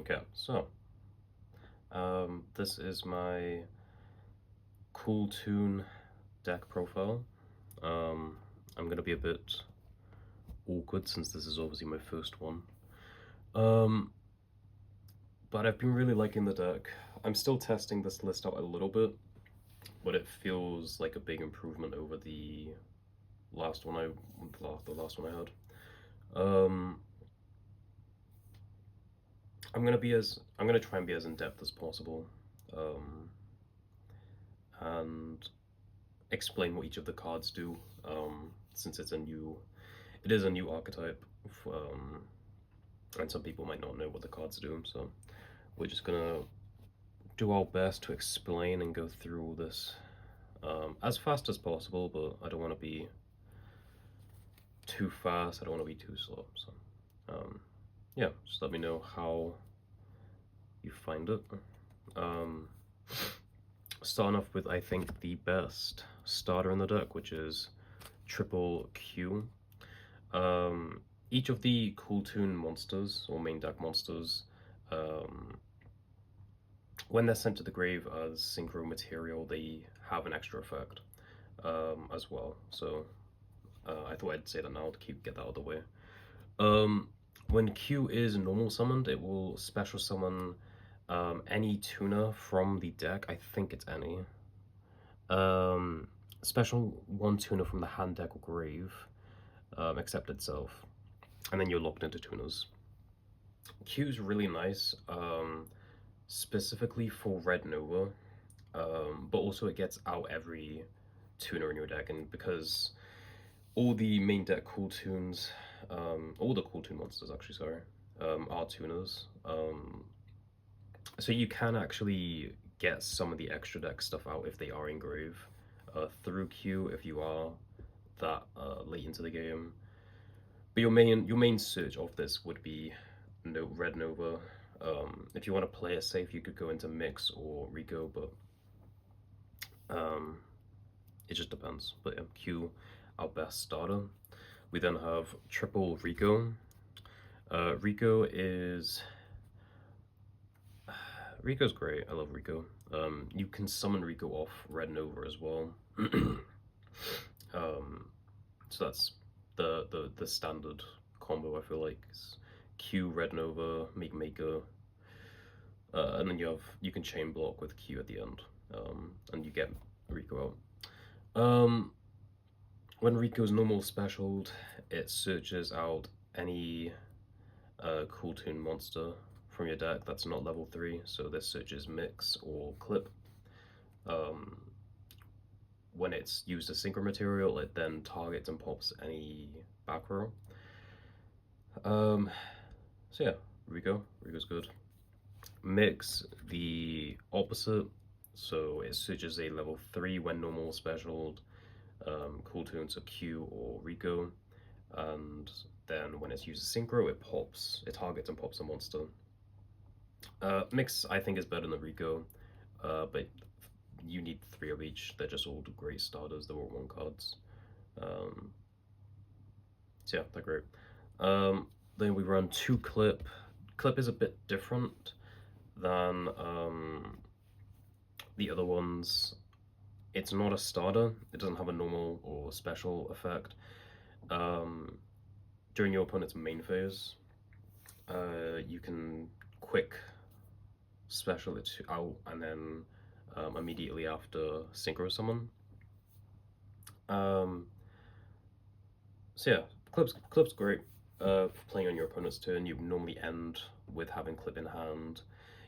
Okay, so this is my Cool Tune deck profile. I'm gonna be a bit awkward since this is obviously my first one. Um, but I've been really liking the deck. I'm still testing this list out a little bit, but it feels like a big improvement over the last one the last one I had. Um, I'm gonna try and be as in depth as possible, um, and explain what each of the cards do, since it is a new archetype, and some people might not know what the cards do. So we're just gonna do our best to explain and go through all this as fast as possible. But I don't want to be too fast. I don't want to be too slow. So yeah, just let me know how you find it. Um, Starting off with, I think, the best starter in the deck, which is triple Kewl. Each of the Cool Tune monsters, or main deck monsters, um, when they're sent to the grave as synchro material, they have an extra effect as well. So I thought I'd say that now to get that out of the way. When Q is normal summoned, it will special summon any tuner from the deck. I think it's any. Special one tuner from the hand, deck, or grave, except itself. And then you're locked into tuners. Q is really nice, specifically for Red Nova, but also it gets out every tuner in your deck, and because all the main deck cool tunes, all the cool tune monsters actually, sorry, are tuners. So you can actually get some of the extra deck stuff out if they are in grave through Q if you are that late into the game. But your main search of this would be Red Nova. If you want to play it safe, you could go into Mix or Rico, but it just depends. But yeah, Q, our best starter. We then have triple Rico. Rico's great. I love Rico. You can summon Rico off Red Nova as well. So that's the standard combo. I feel like is Q Red Nova make Maker, and then you can chain block with Q at the end, and you get Rico out. When Rico's normal specialed, it searches out any Cool Tune monster from your deck that's not level 3, so this searches Mix or Clip. When it's used as synchro material, it then targets and pops any back row. So yeah, Rico's good. Mix, the opposite, so it searches a level 3 when normal specialed, Cool Tunes are Q or Rico, and then when it's used as synchro, it targets and pops a monster. Mix, I think, is better than Rico, but you need 3 of each. They're just all great starters. They're all 1 cards. So yeah, they're great. Then we run 2 Clip. Clip is a bit different than the other ones. It's not a starter. It doesn't have a normal or special effect. During your opponent's main phase, you can quick special it out and then immediately after synchro summon. So yeah, Clip's great for playing on your opponent's turn. You normally end with having Clip in hand.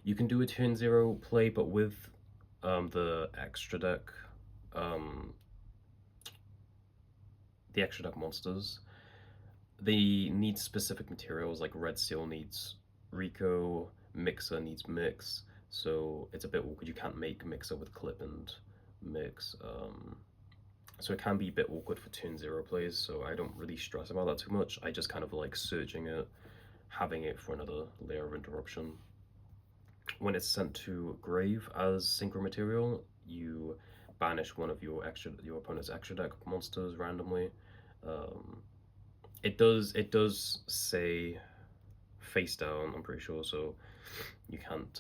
You can do a turn 0 play, but with the extra deck monsters, they need specific materials. Like Red Seal needs Rico, Mixer needs Mix, so it's a bit awkward. You can't make Mixer with Clip and Mix, so it can be a bit awkward for turn 0 plays, so I don't really stress about that too much. I just kind of like searching it, having it for another layer of interruption. When it's sent to grave as synchro material, you banish one of your opponent's extra deck monsters randomly. It does say face down, I'm pretty sure, so you can't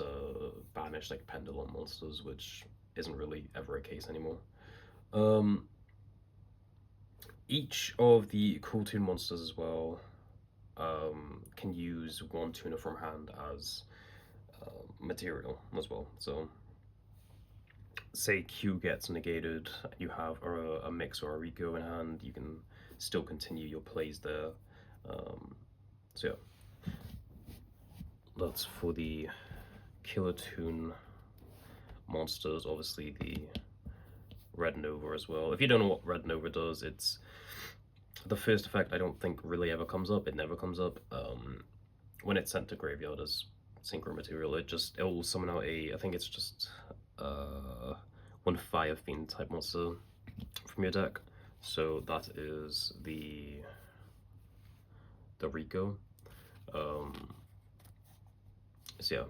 banish like pendulum monsters, which isn't really ever a case anymore. Um, each of the cool tune monsters as well can use one tuner from hand as material as well. So, say Q gets negated, you have a mix or a Rico in hand, you can still continue your plays there. So yeah, that's for the Killer Tune monsters. Obviously the Red Nova as well. If you don't know what Red Nova does, it's the first effect I don't think really ever comes up. It never comes up. When it's sent to graveyard as synchro material, it will summon out I think it's just one Fire Fiend type monster from your deck. So that is the Rico. So yeah,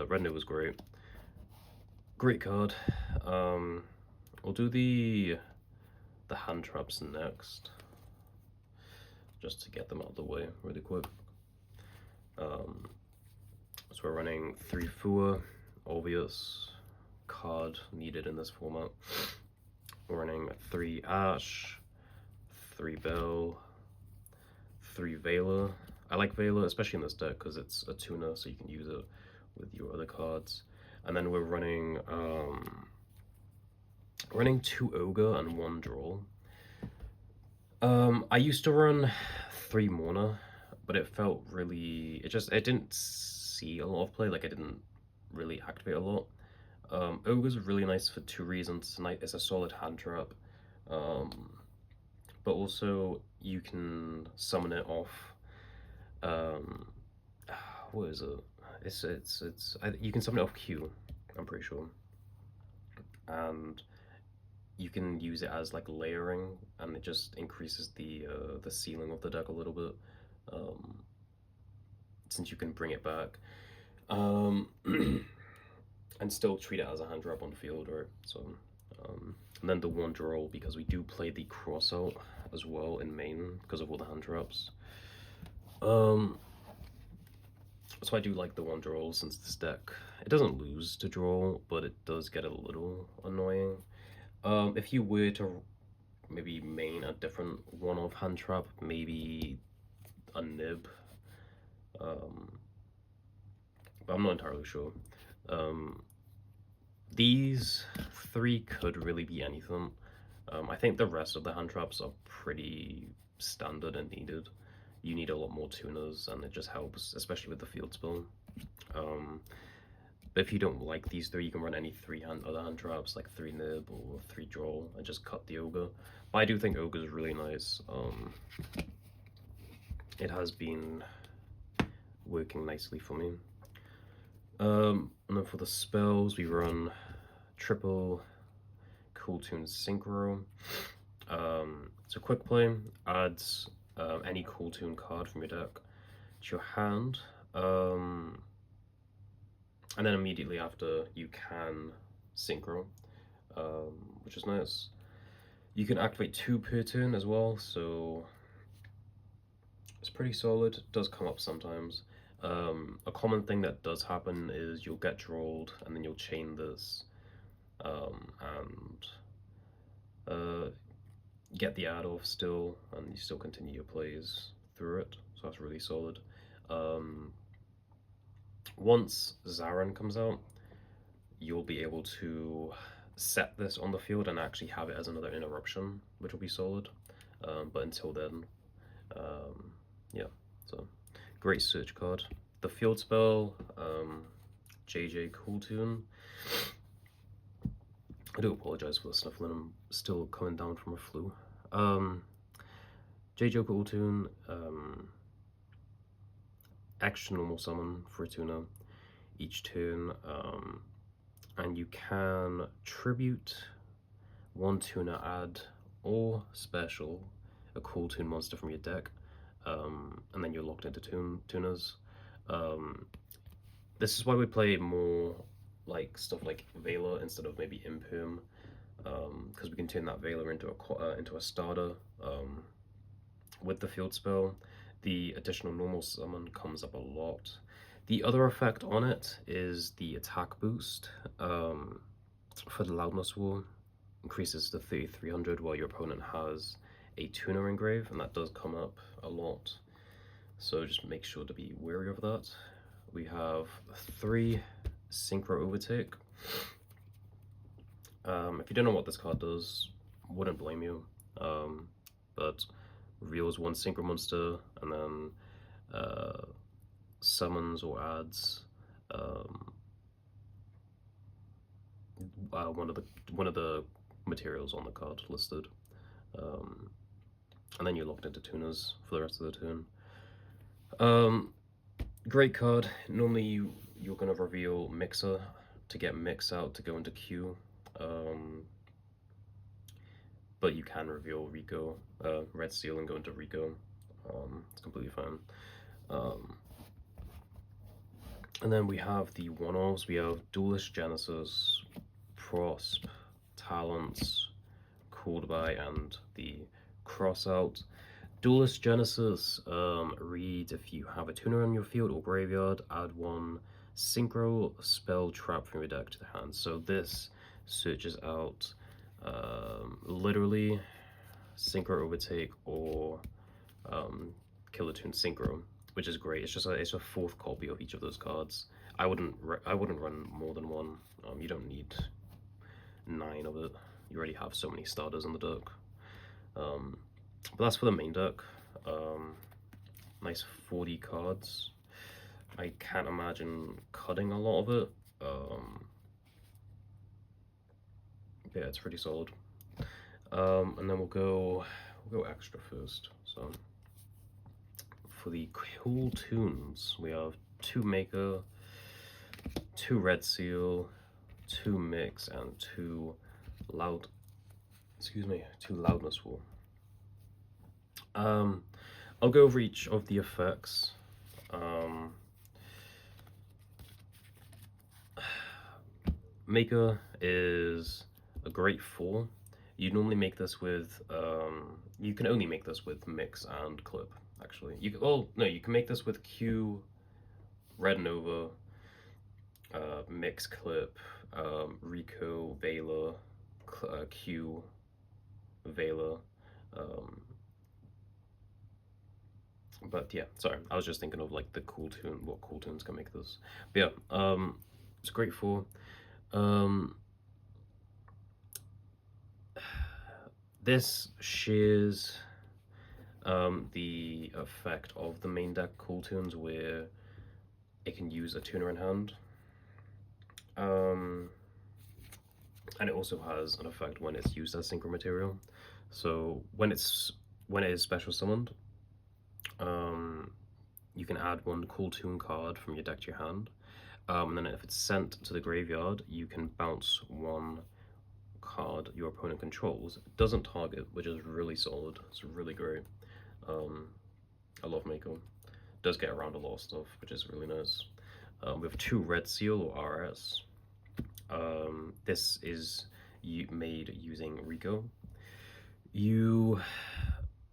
Red Nova's great. Great card. We'll do the hand traps next, just to get them out of the way really quick. So we're running 3 Fua, obvious card needed in this format. We're running 3 Ash, 3 Bell, 3 Vela. I like Vela, especially in this deck, because it's a tuner, so you can use it with your other cards. And then we're running 2 Ogre and 1 Droll. I used to run 3 Mourner, but it felt really, it didn't see a lot of play, like it didn't really activate a lot. Ogre's really nice for 2 reasons. It's a solid hand trap, but also you can summon it off. What is it? You can summon it off Q, I'm pretty sure, and you can use it as like layering, and it just increases the ceiling of the deck a little bit, since you can bring it back, and still treat it as a hand trap on the field, right? So, and then the 1 Droll, because we do play the cross out as well in main because of all the hand traps. So I do like the 1 Droll, since this deck, it doesn't lose to Droll, but it does get a little annoying. If you were to maybe main a different one-off hand trap, maybe a Nib, but I'm not entirely sure. These 3 could really be anything. I think the rest of the hand traps are pretty standard and needed. You need a lot more tuners, and it just helps, especially with the field spell. But if you don't like these 3, you can run any 3 other hand traps, like 3 Nib or 3 Droll, and just cut the Ogre. But I do think Ogre is really nice. It has been working nicely for me. And then for the spells, we run triple Cool Tunes Synchro. So quick play adds any Cool Tune card from your deck to your hand, and then immediately after you can synchro, which is nice. You can activate 2 per turn as well, so it's pretty solid. It does come up sometimes. A common thing that does happen is you'll get drolled, and then you'll chain this, and get the ad off still, and you still continue your plays through it, so that's really solid. Once Zaran comes out, you'll be able to set this on the field and actually have it as another interruption, which will be solid. But until then, yeah, so great search card. The field spell, JJ Cool Tune. I do apologize for the sniffling, I'm still coming down from a flu. JJ Cool Tune, extra normal summon for a tuner each turn, and you can tribute 1 tuner add or special a Cool Tune monster from your deck, and then you're locked into tuners. This is why we play more like stuff like Vela instead of maybe Imperm, because we can turn that Vela into a starter. With the field spell, the additional normal summon comes up a lot. The other effect on it is the attack boost. For the loudness wall, increases to 3300 while your opponent has a tuner engrave, and that does come up a lot. So just make sure to be wary of that. We have 3 Synchro Overtake. If you don't know what this card does, wouldn't blame you. But reveals 1 Synchro monster and then summons or adds one of the materials on the card listed, and then you're locked into tuners for the rest of the turn. Great card. Normally you're gonna reveal Mixer to get Mix out to go into Q, but you can reveal Rico, Red Seal, and go into Rico. It's completely fine. And then we have the one-offs. We have Duelist Genesis, Prosp, Talents, Called By, and the Crossout. Duelist Genesis reads: if you have a tuner on your field or graveyard, add 1 Synchro Spell Trap from your deck to the hand. So this searches out literally Synchro Overtake or Killer Tune Synchro, which is great. It's a 4th copy of each of those cards. I wouldn't run more than 1. You don't need 9 of it. You already have so many starters in the deck. But that's for the main deck. Nice 40 cards. I can't imagine cutting a lot of it. Yeah, it's pretty solid. And then we'll go extra first. So for the cool tunes, we have 2 Maker, 2 Red Seal, 2 Mix, and 2 Loudness Wall. I'll go over each of the effects. Maker is a great 4. You normally make this with, you can only make this with Mix and Clip, actually. You can make this with Q, Red Nova, Mix, Clip, Rico, Vela, Q, Vela. But yeah, sorry, I was just thinking of like the cool tune, what cool tunes can make this. But yeah, it's great for. This shares the effect of the main deck cool tunes where it can use a tuner in hand. And it also has an effect when it's used as synchro material. So when it is special summoned, you can add 1 cool tune card from your deck to your hand, and then if it's sent to the graveyard, you can bounce 1 card your opponent controls. It doesn't target, which is really solid. It's really great. I love Mako. It does get around a lot of stuff, which is really nice. We have 2 Red Seal or RS. This is made using Rico.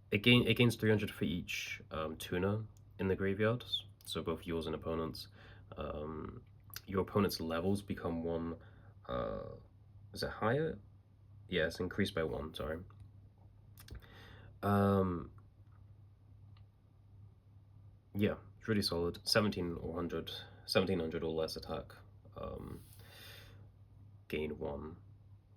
It gains 300 for each tuner in the graveyard, so both yours and opponents. Your opponent's levels become 1. Is it higher? Yeah, it's increased by 1. Sorry. Yeah, it's really solid. 1700 or less attack. Gain 1,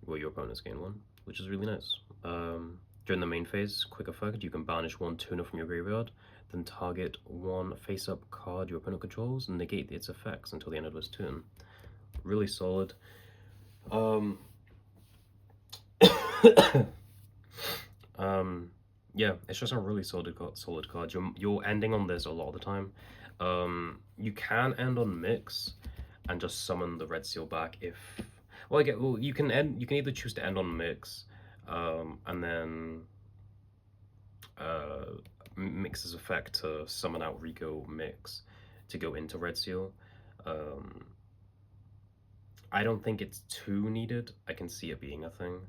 where your opponents gain 1, which is really nice. During the main phase, quick effect, you can banish 1 tuner from your graveyard, then target 1 face-up card your opponent controls and negate its effects until the end of this turn. Really solid. Yeah, it's just a really solid card. You're ending on this a lot of the time. You can end on Mix and just summon the Red Seal back if... Well, you can either choose to end on Mix, and then Mix's effect to summon out Rico Mix to go into Red Seal. I don't think it's too needed. I can see it being a thing,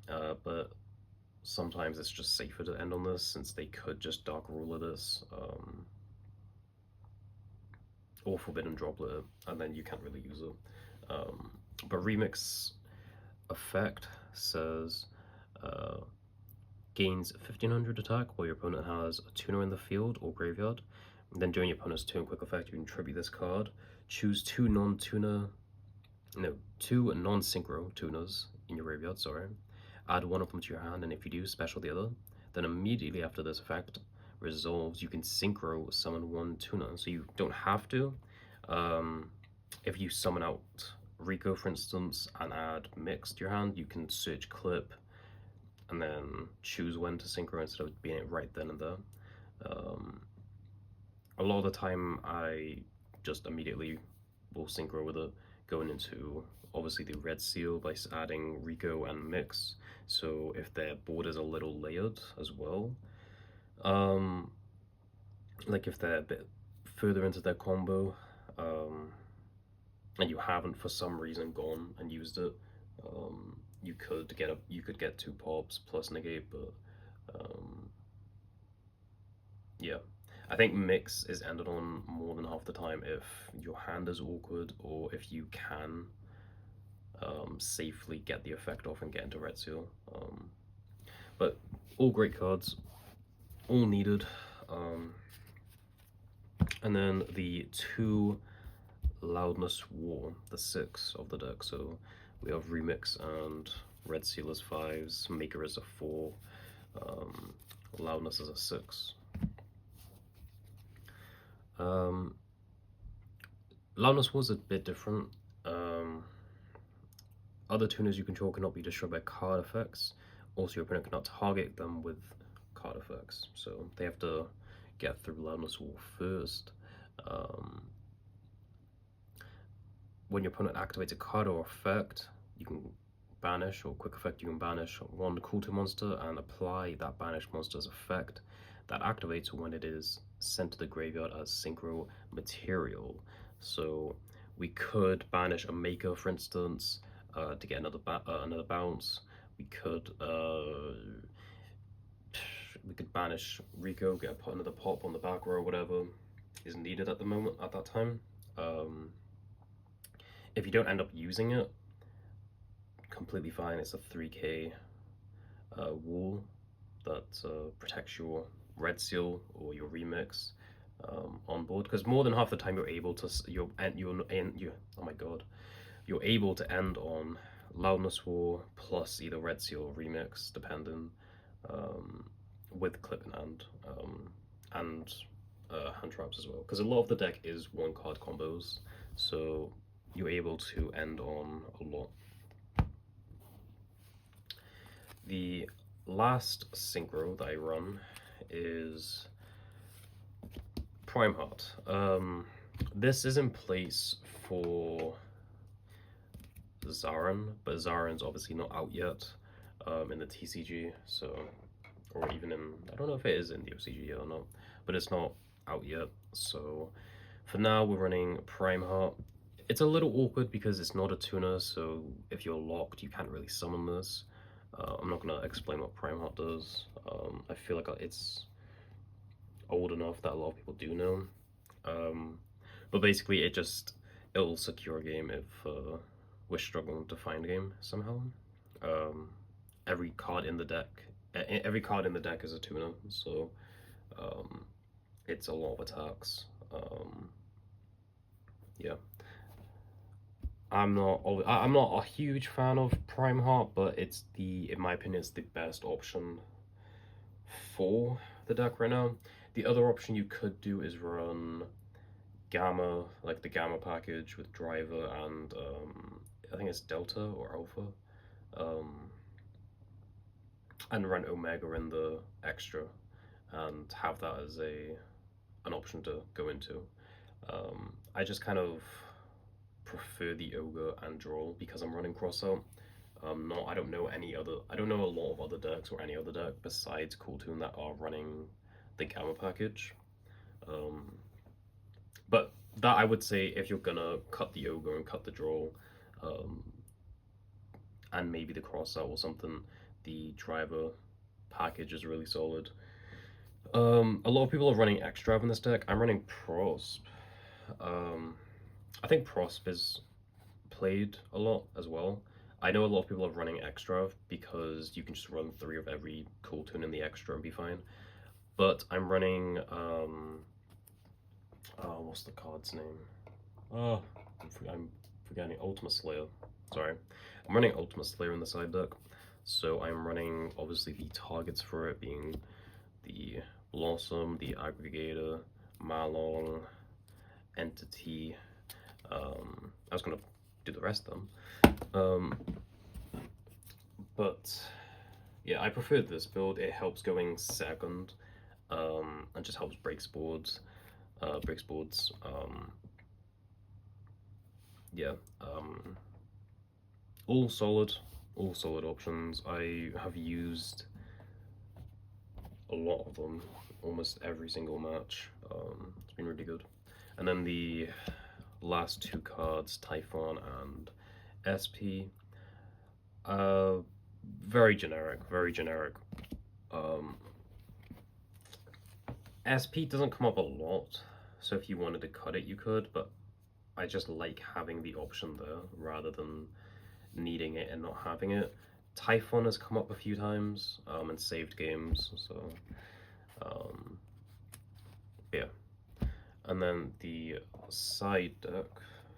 but sometimes it's just safer to end on this since they could just Dark Ruler this. or Forbidden Droplet, and then you can't really use it. But Remix effect says uh, gains 1500 attack while your opponent has a tuner in the field or graveyard. And then during your opponent's turn, quick effect, you can tribute this card. Choose two non-synchro tuners in your graveyard, sorry. Add one of them to your hand, and if you do, special the other. Then immediately after this effect resolves, you can synchro summon one tuner. So you don't have to. If you summon out Rico, for instance, and add Mix to your hand, you can search clip and then choose when to synchro instead of being it right then and there. A lot of the time, I just immediately will synchro with it, going into obviously the red seal by adding Rico and Mix. So if their board is a little layered as well, like if they're a bit further into their combo, and you haven't for some reason gone and used it, you could get 2 pops plus negate, but yeah. I think Mix is ended on more than half the time if your hand is awkward or if you can safely get the effect off and get into red seal. But all great cards, all needed. And then the 2 Loudness War, the 6 of the deck. So we have Remix and Red Seal as 5s, Maker is a 4, Loudness is a 6. Loudness was a bit different. Other tuners you control cannot be destroyed by card effects. Also, your opponent cannot target them with card effects. So they have to get through Loudness War first. When your opponent activates a card or effect, you can banish, or quick effect, you can banish one cooldown monster and apply that banished monster's effect that activates when it is sent to the graveyard as synchro material. So we could banish a Maker, for instance, to get another bounce. We could banish Rico, get another pop on the back row, whatever is needed at that time. If you don't end up using it, completely fine. It's a 3k wall that protects your red seal or your remix on board, because more than half the time you're able to you're able to end on Loudness War plus either red seal or remix, depending, with clip in hand, and hand traps as well, because a lot of the deck is 1 card combos, so you're able to end on a lot. The last synchro that I run is Prime Heart. This is in place for Zarin, but Zarin's obviously not out yet in the TCG, so, or even in, I don't know if it is in the OCG yet or not, but it's not out yet. So for now we're running Prime Heart. It's a little awkward because it's not a tuner, so if you're locked you can't really summon this. I'm not going to explain what Prime Heart does. I feel like it's old enough that a lot of people do know. But basically it'll secure a game if we're struggling to find a game somehow. Every card in the deck is a tuner, so it's a lot of attacks. Yeah. I'm not a huge fan of Prime Heart, but in my opinion, it's the best option for the deck right now. The other option you could do is run Gamma, like the Gamma package with Driver and I think it's Delta or Alpha, and run Omega in the extra, and have that as an option to go into. I just kind of prefer the Ogre and Droll because I'm running Crossout. I don't know a lot of other decks or any other deck besides Cooltoon that are running the Gamma package. But that, I would say, if you're gonna cut the Ogre and cut the Droll, and maybe the Crossout or something, the Driver package is really solid. A lot of people are running X-Drive in this deck. I'm running Prosp. I think Prosp is played a lot as well. I know a lot of people are running extra because you can just run 3 of every cool tune in the extra and be fine. But I'm running oh, what's the card's name? Oh, I'm forgetting. Ultimate Slayer. Sorry. I'm running Ultimate Slayer in the side deck. So I'm running, obviously, the targets for it being the Blossom, the Aggregator, Malong, Entity. I was going to do the rest of them. But yeah, I prefer this build. It helps going second, and just helps breaks boards. Breaks boards. Yeah. All solid options. I have used a lot of them, almost every single match. It's been really good. And then the last 2 cards, Typhon and SP. Very generic, very generic. SP doesn't come up a lot, so if you wanted to cut it, you could, but I just like having the option there rather than needing it and not having it. Typhon has come up a few times and saved games, so yeah. And then the side deck,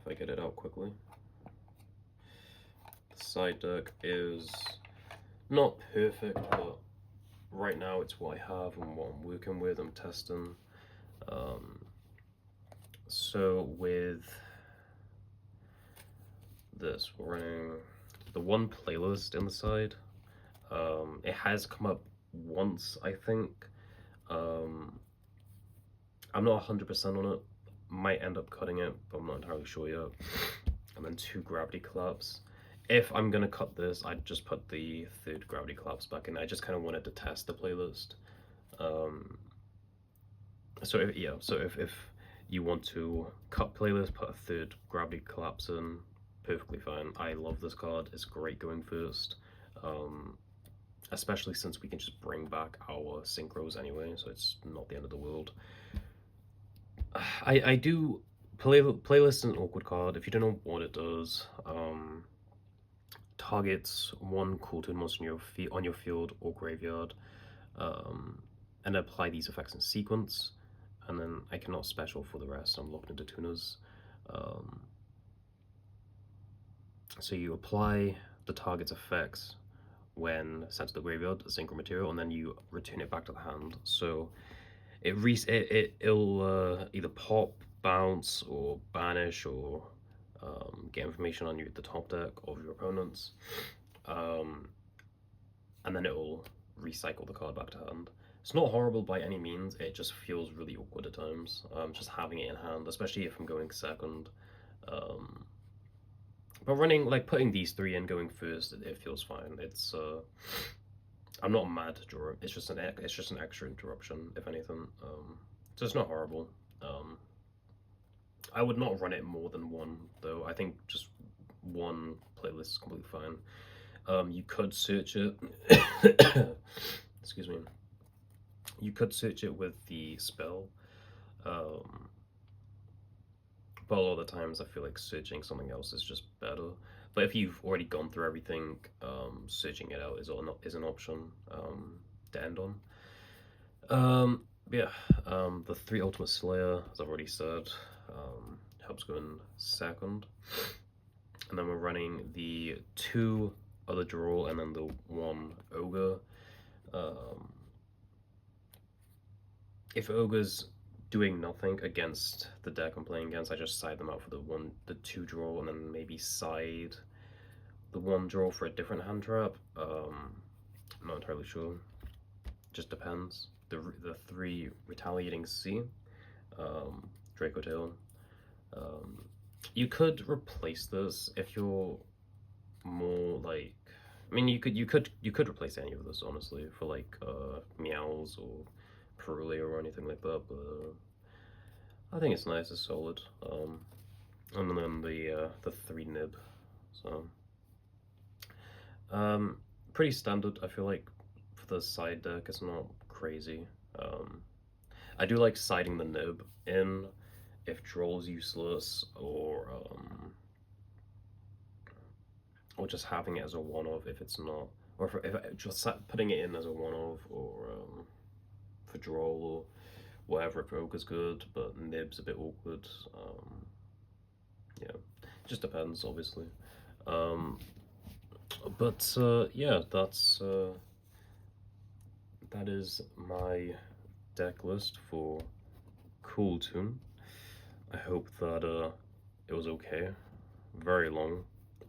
if I get it out quickly. The side deck is not perfect, but right now it's what I have and what I'm working with, I'm testing. So with this, we're running the one playlist in the side. It has come up once, I think. I'm not 100% on it. Might end up cutting it, but I'm not entirely sure yet. And then 2 gravity collapse. If I'm gonna cut this, I'd just put the 3rd gravity collapse back in. I just kind of wanted to test the playlist. So if you want to cut playlist, put a 3rd gravity collapse in, perfectly fine. I love this card. It's great going first. Especially since we can just bring back our synchros anyway, so it's not the end of the world. I do playlist is an awkward card. If you don't know what it does, targets 1 cool tune monster on your field or graveyard, and apply these effects in sequence, and then I cannot special for the rest. I'm locked into tuners. So you apply the target's effects when sent to the graveyard, synchro material, and then you return it back to the hand. So it'll either pop, bounce, or banish, or get information on you at the top deck of your opponents, and then it'll recycle the card back to hand. It's not horrible by any means, it just feels really awkward at times, just having it in hand, especially if I'm going second. But running, like, putting these 3 in going first, it feels fine. It's I'm not mad to draw it. It's just an extra interruption, if anything. So it's not horrible. I would not run it more than 1 though. I think just 1 playlist is completely fine. You could search it. Excuse me. You could search it with the spell. But a lot of the times I feel like searching something else is just better. But if you've already gone through everything, searching it out is an option to end on. Yeah, the 3 Ultimate Slayer, as I've already said, helps go in second. And then we're running the 2 other draw and then the 1 Ogre. If Ogre's doing nothing against the deck I'm playing against, I just side them out for the 2 draw, and then maybe side the 1 draw for a different hand trap. I'm not entirely sure. Just depends. The 3 Retaliating Sea, Draco Tail. You could replace this if you're more like. I mean, you could replace any of this honestly for like Meows or Perulia or anything like that, but I think it's nice, it's solid. And then the 3 Nib, so pretty standard. I feel like for the side deck, it's not crazy. I do like siding the Nib in if Droll's useless, or just having it as a one-off if it's not, or if just putting it in as a one-off, or for Droll or whatever, if Ogre's good, but Nib's a bit awkward. Yeah, just depends, obviously. Um, but yeah, that is my deck list for Kewl Toon. I hope that it was okay. Very long,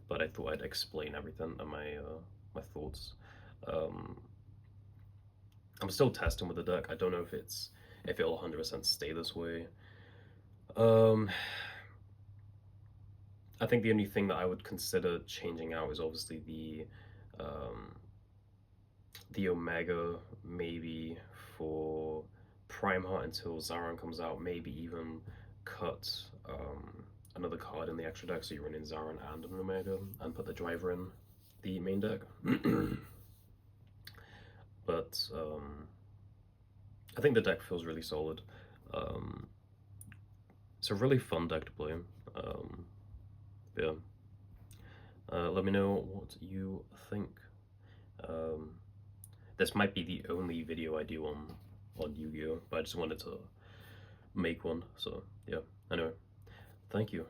but I thought I'd explain everything and my thoughts. Um, I'm still testing with the deck. I don't know if it'll 100% stay this way. Um, I think the only thing that I would consider changing out is obviously the Omega, maybe for Prime Heart until Zaron comes out. Maybe even cut another card in the extra deck so you're running Zaron and an Omega, and put the driver in the main deck. But I think the deck feels really solid. It's a really fun deck to play. Yeah. Let me know what you think. This might be the only video I do on Yu-Gi-Oh, but I just wanted to make one. So yeah. Anyway, thank you.